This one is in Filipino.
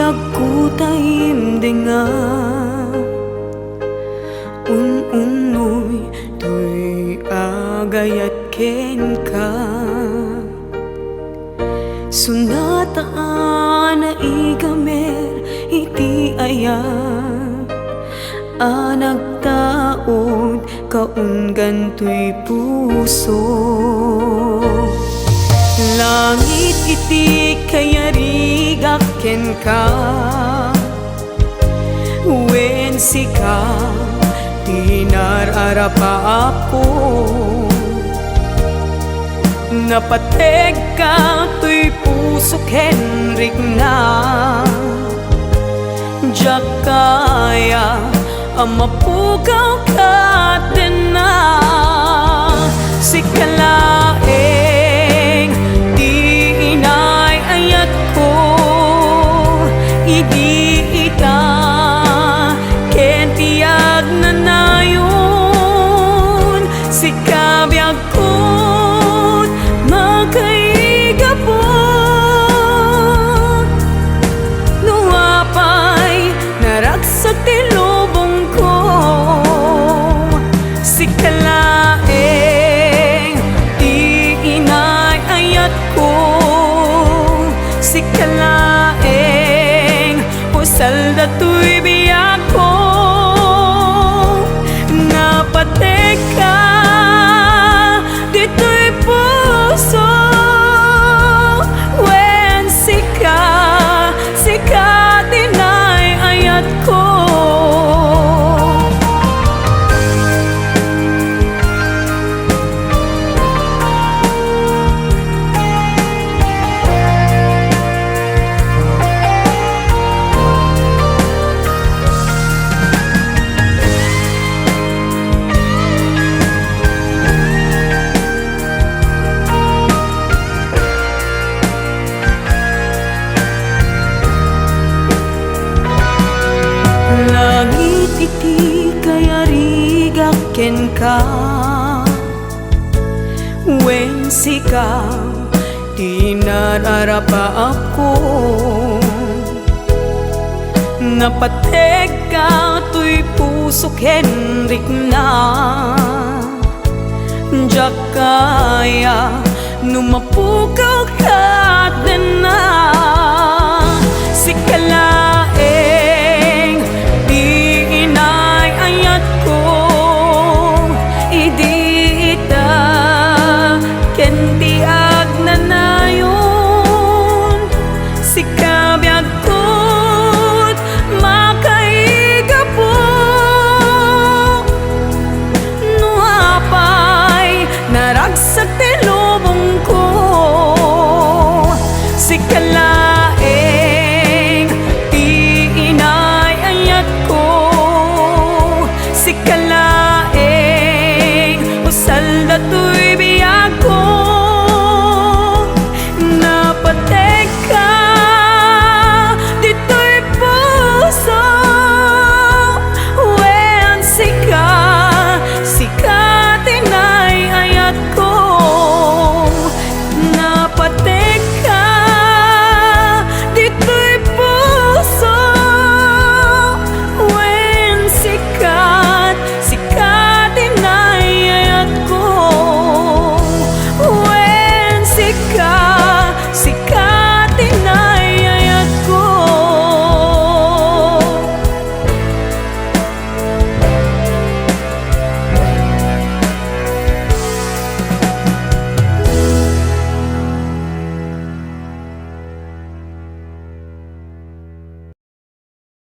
agkutayim denga unoy tuy agayat ken ka sunataan na igamer iti ayat anagtaod kaunggan tuy puso langit iti kayarigak ken ka wen sika tinararapa ako napateg ka tuy puso kenrik na jak kaya amapugaw ka din na sikalaeng di inay ayat ko idi ita ken tiyag na nayon sikabiyag ko't magkaigapon nuapay naragsak ti lubong ko sikalaeng di inay ayat ko sikalaeng usal datoy biyak ko napateg ka dito'y puso wen sika dinay ayat ko langit iti kayarigak ken ka wen sika tinararapa ako napateg ka tuy puso kenrik na jak kaya numapukaw ka din na